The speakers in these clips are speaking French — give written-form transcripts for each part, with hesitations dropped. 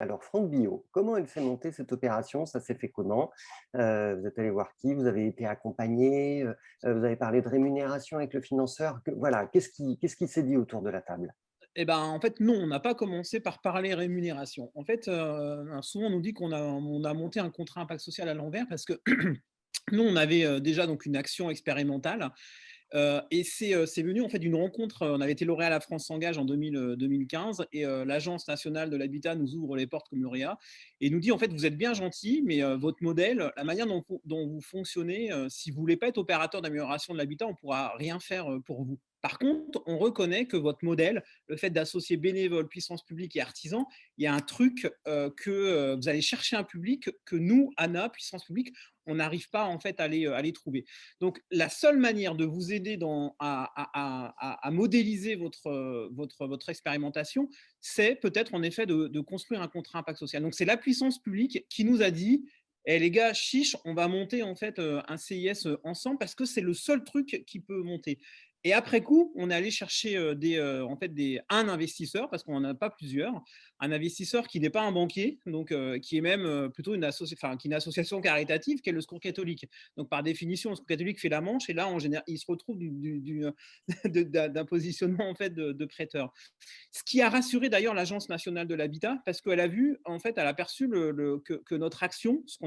Alors, Franck Billot, comment elle s'est montée cette opération? Ça s'est fait comment? Vous êtes allé voir qui? Vous avez été accompagné? Vous avez parlé de rémunération avec le financeur? Voilà, qu'est-ce qui s'est dit autour de la table? Eh ben, en fait, non, on n'a pas commencé par parler rémunération. En fait, souvent on nous dit qu'on a monté un contrat impact social à l'envers parce que nous, on avait, déjà donc une action expérimentale, et c'est venu en fait d'une rencontre, on avait été lauréat La France s'engage en 2015 et l'Agence nationale de l'habitat nous ouvre les portes comme lauréat et nous dit: «En fait, vous êtes bien gentil, mais votre modèle, la manière dont vous fonctionnez, si vous voulez pas être opérateur d'amélioration de l'habitat, on pourra rien faire, pour vous. Par contre, on reconnaît que votre modèle, le fait d'associer bénévoles, puissance publique et artisans, il y a un truc, que, vous allez chercher un public que nous, ANA, puissance publique, on n'arrive pas en fait à les trouver. Donc la seule manière de vous aider à modéliser votre expérimentation, c'est peut-être en effet de construire un contrat impact social. Donc c'est la puissance publique qui nous a dit: «Eh les gars, chiche, on va monter en fait, un CIS, ensemble parce que c'est le seul truc qui peut monter». Et après coup, on est allé chercher, en fait un investisseur, parce qu'on n'en a pas plusieurs, un investisseur qui n'est pas un banquier, donc qui est même, plutôt qui est une association caritative, qui est le Secours catholique. Donc par définition, le Secours catholique fait la manche et là, en général, il se retrouve d'un positionnement en fait de prêteur. Ce qui a rassuré d'ailleurs l'Agence nationale de l'habitat, parce qu'elle a vu, en fait, elle a perçu que notre action, ce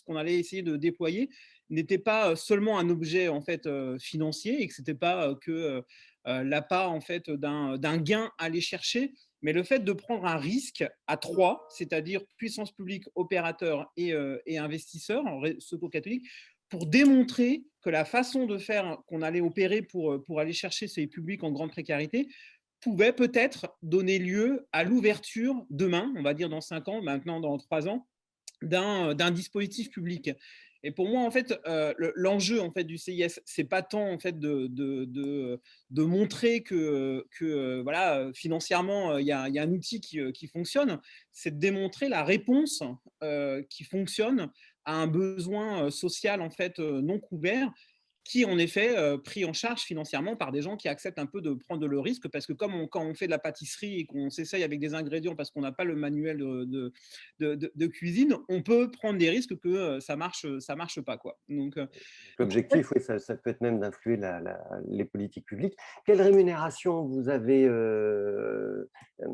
qu'on allait essayer de déployer, n'était pas seulement un objet en fait financier et que c'était pas que l'appât en fait d'un gain à aller chercher, mais le fait de prendre un risque à trois, c'est-à-dire puissance publique, opérateur et investisseur, secours catholique, pour démontrer que la façon de faire qu'on allait opérer pour aller chercher ces publics en grande précarité pouvait peut-être donner lieu à l'ouverture demain, on va dire dans 5 ans, maintenant dans 3 ans, d'un dispositif public. Et pour moi, en fait, l'enjeu en fait du CIS, c'est pas tant en fait de montrer que voilà, financièrement, il y a un outil qui fonctionne, c'est de démontrer la réponse qui fonctionne à un besoin social en fait non couvert, qui est en effet pris en charge financièrement par des gens qui acceptent un peu de prendre le risque, parce que quand on fait de la pâtisserie et qu'on s'essaye avec des ingrédients parce qu'on n'a pas le manuel de cuisine, on peut prendre des risques que ça marche pas quoi. Donc en fait, L'objectif, oui, ça peut être même d'influer les politiques publiques. Quelle rémunération vous avez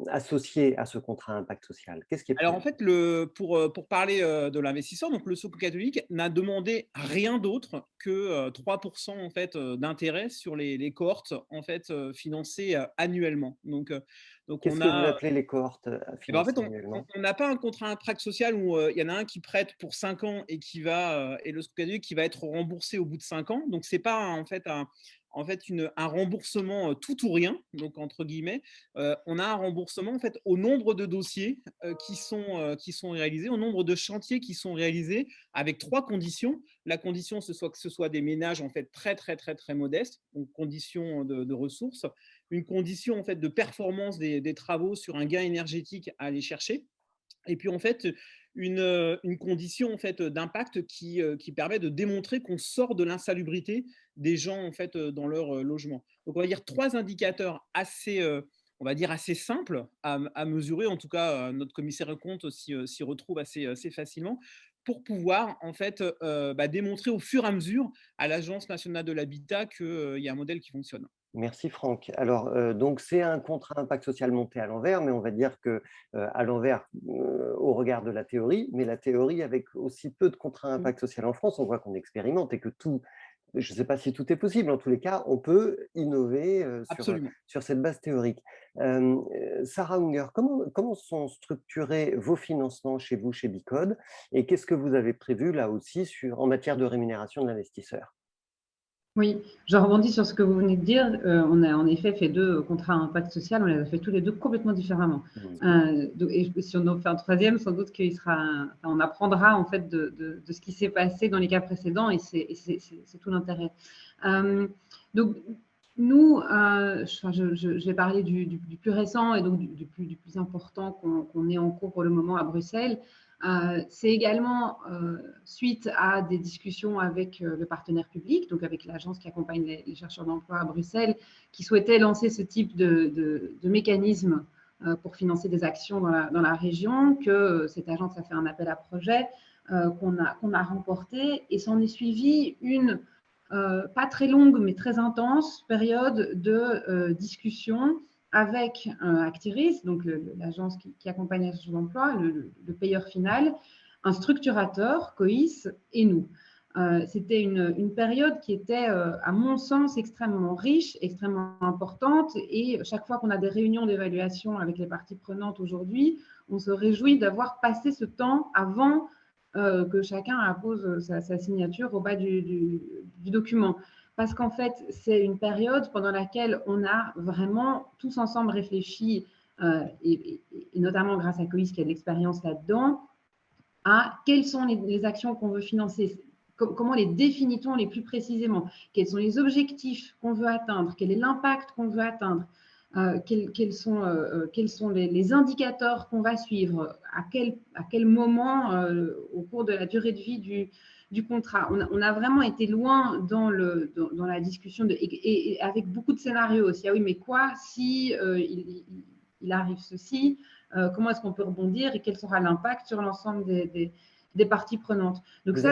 associée à ce contrat impact social? Qu'est-ce qui est alors en prévu? fait, pour parler de l'investisseur, donc le Secours catholique n'a demandé rien d'autre que 3% en fait d'intérêt sur les cohortes en fait financées annuellement. Donc Qu'est-ce on que vous a appelez les cohortes Eh ben, en fait, financées annuellement? on n'a pas un contrat impact social où, il y en a un qui prête pour 5 ans et et le caduc qui va être remboursé au bout de 5 ans. Donc c'est pas un remboursement, «tout ou rien», donc entre guillemets. On a un remboursement en fait au nombre de dossiers, qui sont réalisés, au nombre de chantiers qui sont réalisés, avec 3 conditions. La condition, que ce soit des ménages en fait très, très, très, très modestes, donc condition de ressources, une condition en fait de performance des travaux sur un gain énergétique à aller chercher, et puis en fait une condition en fait d'impact qui permet de démontrer qu'on sort de l'insalubrité des gens en fait dans leur logement. Donc on va dire trois indicateurs assez on va dire assez simples à mesurer, en tout cas notre commissaire aux comptes s'y retrouve assez facilement, pour pouvoir en fait démontrer au fur et à mesure à l'Agence nationale de l'habitat qu'il y a un modèle qui fonctionne. Merci Franck. Alors, donc c'est un contrat impact social monté à l'envers, mais on va dire que, à l'envers, au regard de la théorie, mais la théorie avec aussi peu de contrats impact social en France, on voit qu'on expérimente et que tout, je ne sais pas si tout est possible, en tous les cas, on peut innover, Absolument. sur cette base théorique. Sarah Unger, comment sont structurés vos financements chez vous, chez Bicode, et qu'est-ce que vous avez prévu là aussi en matière de rémunération de l'investisseur? Oui, je rebondis sur ce que vous venez de dire. On a en effet fait 2 contrats à impact social, on les a fait tous les 2 complètement différemment. Mmh. Donc et si on en fait un troisième, sans doute qu'il sera on apprendra en fait de ce qui s'est passé dans les cas précédents et c'est tout l'intérêt. Donc nous, je vais parler du plus récent et donc du plus important qu'on ait en cours pour le moment à Bruxelles. C'est également suite à des discussions avec le partenaire public, donc avec l'agence qui accompagne les chercheurs d'emploi à Bruxelles, qui souhaitait lancer ce type de mécanisme pour financer des actions dans la région, que cette agence a fait un appel à projet qu'on a remporté, et s'en est suivi une pas très longue mais très intense période de discussion avec Actiris, donc l'agence qui accompagne la recherche d'emploi, le payeur final, un structurateur, Cois, et nous. C'était une période qui était, à mon sens, extrêmement riche, extrêmement importante, et chaque fois qu'on a des réunions d'évaluation avec les parties prenantes aujourd'hui, on se réjouit d'avoir passé ce temps avant que chacun appose sa signature au bas du document. Parce qu'en fait, c'est une période pendant laquelle on a vraiment tous ensemble réfléchi, et notamment grâce à Cois qui a de l'expérience là-dedans, à quelles sont les actions qu'on veut financer, comment les définit-on les plus précisément, quels sont les objectifs qu'on veut atteindre, quel est l'impact qu'on veut atteindre, quels sont les indicateurs qu'on va suivre, à quel moment au cours de la durée de vie du contrat. On a vraiment été loin dans la discussion et avec beaucoup de scénarios aussi. Ah oui, mais quoi si il arrive ceci, comment est-ce qu'on peut rebondir et quel sera l'impact sur l'ensemble des parties prenantes. Donc vous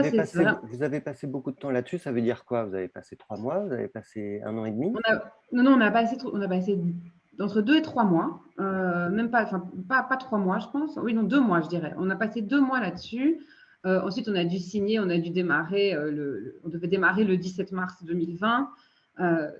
avez passé beaucoup de temps là-dessus, ça veut dire quoi? Vous avez passé 3 mois, vous avez passé 1 an et demi? Non, on a passé entre 2 et 3 mois, même pas, enfin, pas 3 mois, je pense. Oui, non, 2 mois, je dirais. On a passé 2 mois là-dessus. Ensuite, on a dû signer, on a dû démarrer, on devait démarrer le 17 mars 2020,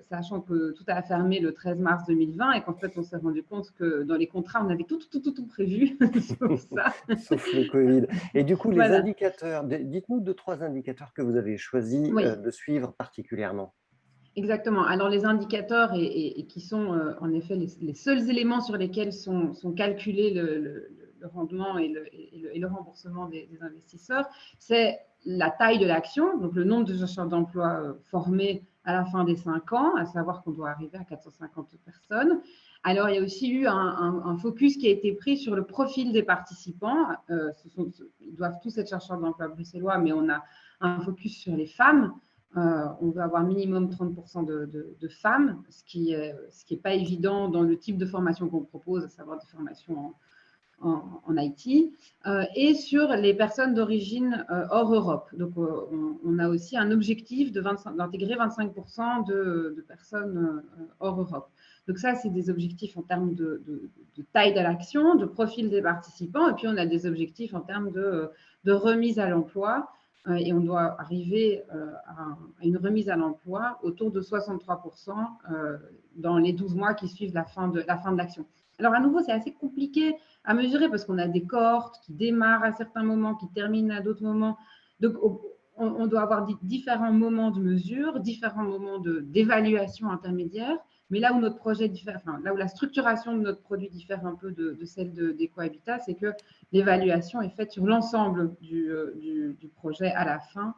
sachant que tout a fermé le 13 mars 2020 et qu'en fait, on s'est rendu compte que dans les contrats, on avait tout prévu, sauf ça. Sauf le Covid. Et du coup, les Voilà. indicateurs, dites-nous 2-3 indicateurs que vous avez choisi de suivre particulièrement. Exactement. Alors, les indicateurs et qui sont en effet les seuls éléments sur lesquels sont calculés le rendement et le remboursement des investisseurs, c'est la taille de l'action, donc le nombre de chercheurs d'emploi formés à la fin des 5 ans, à savoir qu'on doit arriver à 450 personnes. Alors, il y a aussi eu un focus qui a été pris sur le profil des participants. Ils doivent tous être chercheurs d'emploi bruxellois, mais on a un focus sur les femmes. On veut avoir minimum 30% de femmes, ce qui est pas évident dans le type de formation qu'on propose, à savoir des formations en IT, et sur les personnes d'origine hors Europe. Donc, on a aussi un objectif d'intégrer 25% de personnes hors Europe. Donc ça, c'est des objectifs en termes de taille de l'action, de profil des participants, et puis on a des objectifs en termes de remise à l'emploi. Et on doit arriver à une remise à l'emploi autour de 63% dans les 12 mois qui suivent la fin de l'action. Alors, à nouveau, c'est assez compliqué à mesurer parce qu'on a des cohortes qui démarrent à certains moments, qui terminent à d'autres moments. Donc, on doit avoir différents moments de mesure, différents moments d'évaluation intermédiaire. Mais là où notre projet diffère, enfin, là où la structuration de notre produit diffère un peu de celle d'EcoHabitat, c'est que l'évaluation est faite sur l'ensemble du projet à la fin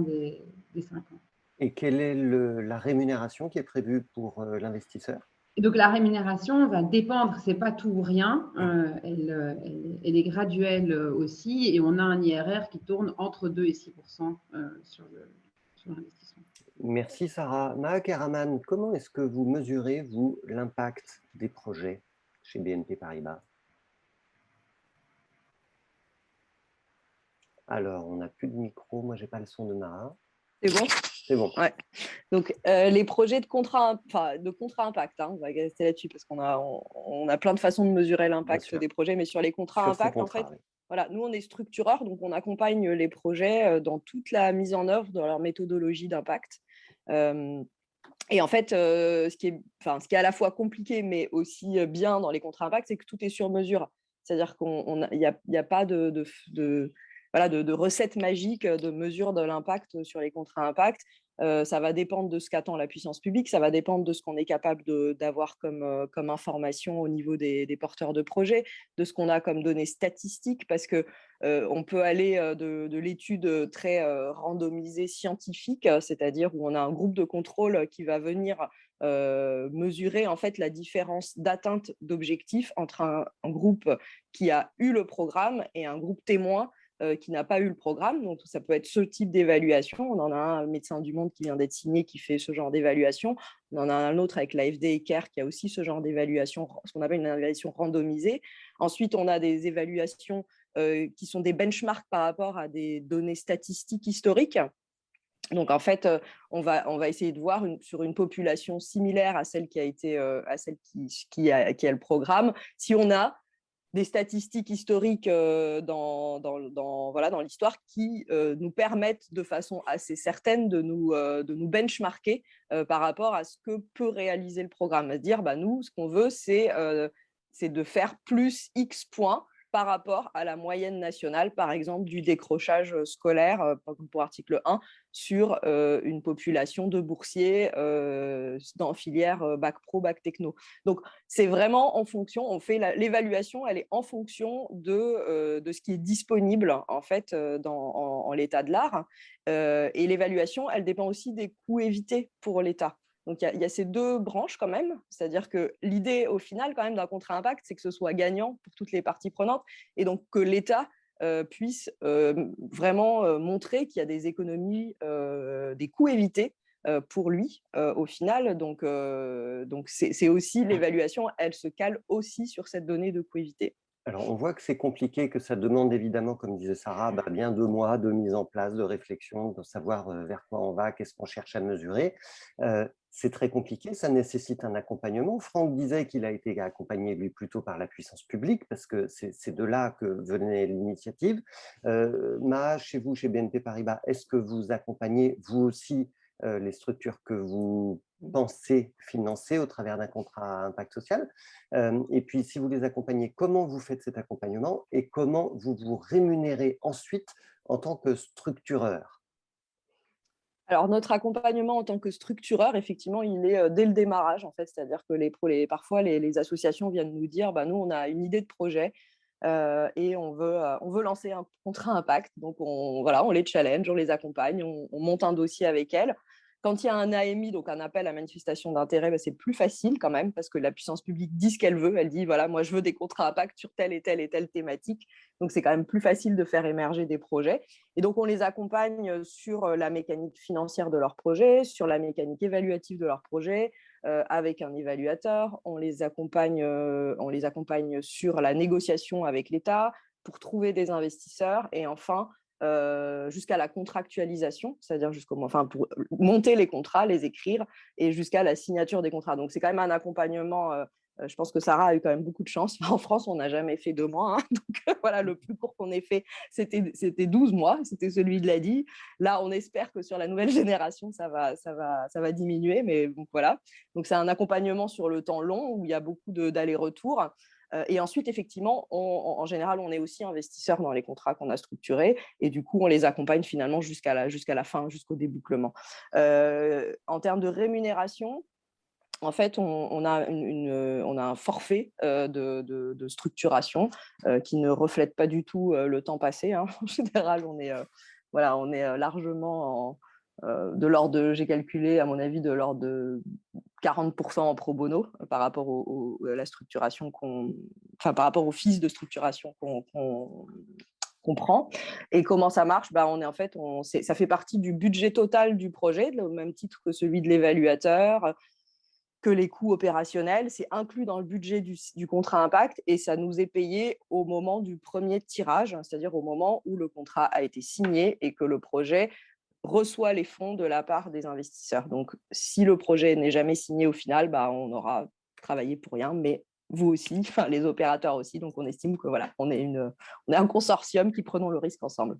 des 5 ans. Et quelle est la rémunération qui est prévue pour l'investisseur? Et donc, la rémunération va dépendre, c'est pas tout ou rien, elle est graduelle aussi, et on a un IRR qui tourne entre 2 et 6% sur l'investissement. Merci Sarah. Maha Keraman, comment est-ce que vous mesurez, vous, l'impact des projets chez BNP Paribas? Alors, on n'a plus de micro, moi j'ai pas le son de Maha. C'est bon? C'est bon. Ouais. Donc, les projets de contrat impact, on va rester là-dessus parce qu'on a plein de façons de mesurer l'impact des projets, mais sur les contrats impact, en fait, voilà, nous, on est structureur, donc on accompagne les projets dans toute la mise en œuvre de leur méthodologie d'impact. Et en fait, ce qui est à la fois compliqué, mais aussi bien dans les contrats impact, c'est que tout est sur mesure. C'est-à-dire qu'il n'y a pas de recette magique de mesure de l'impact sur les contrats impact. Ça va dépendre de ce qu'attend la puissance publique, ça va dépendre de ce qu'on est capable d'avoir comme information au niveau des porteurs de projets, de ce qu'on a comme données statistiques, parce qu'on peut aller de l'étude très randomisée scientifique, c'est-à-dire où on a un groupe de contrôle qui va venir mesurer en fait la différence d'atteinte d'objectifs entre un groupe qui a eu le programme et un groupe témoin qui n'a pas eu le programme. Donc, ça peut être ce type d'évaluation. On en a un Médecins du Monde qui vient d'être signé, qui fait ce genre d'évaluation. On en a un autre avec l'AFD et CARE qui a aussi ce genre d'évaluation, ce qu'on appelle une évaluation randomisée. Ensuite, on a des évaluations qui sont des benchmarks par rapport à des données statistiques historiques. Donc, en fait, on va essayer de voir sur une population similaire à celle qui a été, à celle qui a le programme, si on a des statistiques historiques dans l'histoire qui nous permettent de façon assez certaine de nous benchmarker par rapport à ce que peut réaliser le programme. C'est-à-dire, nous, ce qu'on veut, c'est de faire plus X points par rapport à la moyenne nationale, par exemple, du décrochage scolaire, pour article 1, sur une population de boursiers dans filière bac pro, bac techno. Donc, c'est vraiment en fonction, on fait l'évaluation, elle est en fonction de ce qui est disponible, en fait, en l'état de l'art. Et l'évaluation, elle dépend aussi des coûts évités pour l'État. Donc, il y a ces deux branches quand même, c'est-à-dire que l'idée au final quand même d'un contrat impact, c'est que ce soit gagnant pour toutes les parties prenantes et donc que l'État puisse vraiment montrer qu'il y a des économies, des coûts évités pour lui au final. Donc c'est aussi l'évaluation, elle se cale aussi sur cette donnée de coûts évités. Alors, on voit que c'est compliqué, que ça demande évidemment, comme disait Sarah, bien 2 mois de mise en place, de réflexion, de savoir vers quoi on va, qu'est-ce qu'on cherche à mesurer. C'est très compliqué, ça nécessite un accompagnement. Franck disait qu'il a été accompagné, lui, plutôt par la puissance publique, parce que c'est de là que venait l'initiative. Maha, chez vous, chez BNP Paribas, est-ce que vous accompagnez, vous aussi, les structures que vous pensez financer au travers d'un contrat à impact social? Et puis, si vous les accompagnez, comment vous faites cet accompagnement et comment vous vous rémunérez ensuite en tant que structureur? Alors, notre accompagnement en tant que structureur, effectivement, il est dès le démarrage, en fait. C'est-à-dire que parfois, les associations viennent nous dire, nous, on a une idée de projet et on veut lancer un contrat impact. Donc, on les challenge, on les accompagne, on monte un dossier avec elles. Quand il y a un AMI, donc un appel à manifestation d'intérêt, c'est plus facile quand même parce que la puissance publique dit ce qu'elle veut. Elle dit, voilà, moi, je veux des contrats impact sur telle et telle et telle thématique. Donc, c'est quand même plus facile de faire émerger des projets. Et donc, on les accompagne sur la mécanique financière de leur projet, sur la mécanique évaluative de leur projet, avec un évaluateur. On les accompagne sur la négociation avec l'État pour trouver des investisseurs. Et enfin, jusqu'à la contractualisation, c'est-à-dire pour monter les contrats, les écrire, et jusqu'à la signature des contrats. Donc, c'est quand même un accompagnement. Je pense que Sarah a eu quand même beaucoup de chance. En France, on n'a jamais fait 2 mois. Donc, voilà, le plus court qu'on ait fait, c'était 12 mois. C'était celui de l'ADI. Là, on espère que sur la nouvelle génération, ça va diminuer. Mais bon, voilà. Donc, c'est un accompagnement sur le temps long où il y a beaucoup d'allers-retours. Et ensuite, effectivement, en général, on est aussi investisseur dans les contrats qu'on a structurés et du coup, on les accompagne finalement jusqu'à la fin, jusqu'au débouclement. En termes de rémunération, en fait, on a un forfait de structuration qui ne reflète pas du tout le temps passé. En général, on est largement de l'ordre de, j'ai calculé, à mon avis, de l'ordre de 40% en pro bono par rapport à la structuration par rapport aux fees de structuration qu'on prend. Et comment ça marche? Ça fait partie du budget total du projet, au même titre que celui de l'évaluateur, que les coûts opérationnels. C'est inclus dans le budget du contrat impact et ça nous est payé au moment du premier tirage, c'est-à-dire au moment où le contrat a été signé et que le projet reçoit les fonds de la part des investisseurs. Donc, si le projet n'est jamais signé au final, on aura travaillé pour rien, mais vous aussi, les opérateurs aussi. Donc, on estime que voilà, on est un consortium qui prenons le risque ensemble.